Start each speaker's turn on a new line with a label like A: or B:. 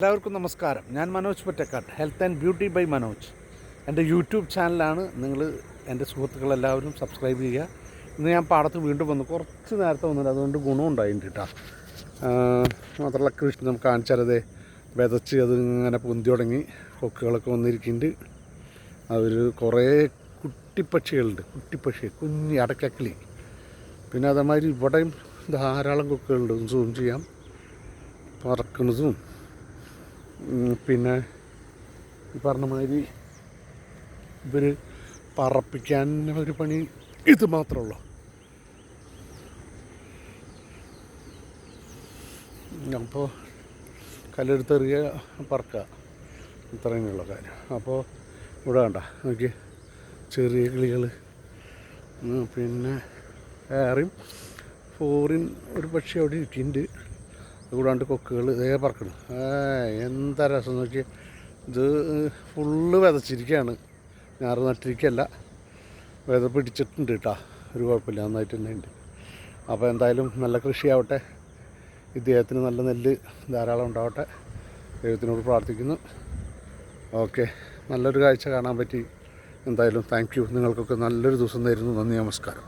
A: എല്ലാവർക്കും നമസ്കാരം. ഞാൻ Manoj Pottekkad, health and beauty by Manoj. എൻ്റെ യൂട്യൂബ് ചാനലാണ്. നിങ്ങൾ എൻ്റെ സുഹൃത്തുക്കളെല്ലാവരും സബ്സ്ക്രൈബ് ചെയ്യുക. ഇന്ന് ഞാൻ പാടത്ത് വീണ്ടും വന്നു, കുറച്ച് നേരത്തെ വന്നിട്ട് അതുകൊണ്ട് ഗുണമുണ്ടായിട്ടുണ്ട് കേട്ടോ. മാത്രമല്ല കൃഷി നമുക്ക് കാണിച്ചാലത് വിതച്ച് അത് ഇങ്ങനെ പൊന്തി തുടങ്ങി കൊക്കുകളൊക്കെ വന്നിരിക്കുന്നുണ്ട്. അവർ കുറേ കുട്ടിപ്പക്ഷികളുണ്ട്, കുഞ്ഞി അടക്കക്കിളി. പിന്നെ അതേമാതിരി ഇവിടെയും ധാരാളം കൊക്കുകളുണ്ട്. സൂം ചെയ്യാം, പറക്കുന്നതും. പിന്നെ ഈ പറഞ്ഞ മാതിരി ഇവർ പറപ്പിക്കാൻ ഒരു പണി ഇത് മാത്രമുള്ളൂ. അപ്പോൾ കല്ലെടുത്തെറിയുക, പറക്കുക, ഇത്രയുള്ള കാര്യം. അപ്പോൾ ഇവിടെ വേണ്ട നോക്കി ചെറിയ കിളികൾ. പിന്നെ വേറെയും ഫോറിൻ ഒരു പക്ഷി അവിടെ ഇരിക്കുന്നുണ്ട്. കൂടാണ്ട് കൊക്കുകൾ ഇതേ പറക്കണം. എന്താ രസം നോക്കി. ഇത് ഫുള്ള് വിതച്ചിരിക്കുകയാണ്, ഞാറ് നട്ടിരിക്കുകയല്ല, വിത പിടിച്ചിട്ടുണ്ട് കേട്ടോ. ഒരു കുഴപ്പമില്ല, നന്നായിട്ട് തന്നെ ഉണ്ട്. അപ്പോൾ എന്തായാലും നല്ല കൃഷിയാവട്ടെ, ഇദ്ദേഹത്തിന് നല്ല നെല്ല് ധാരാളം ഉണ്ടാവട്ടെ, ദൈവത്തിനോട് പ്രാർത്ഥിക്കുന്നു. ഓക്കെ, നല്ലൊരു കാഴ്ച കാണാൻ പറ്റി. എന്തായാലും താങ്ക് യു. നിങ്ങൾക്കൊക്കെ നല്ലൊരു ദിവസം തരുന്നു. നന്ദി, നമസ്കാരം.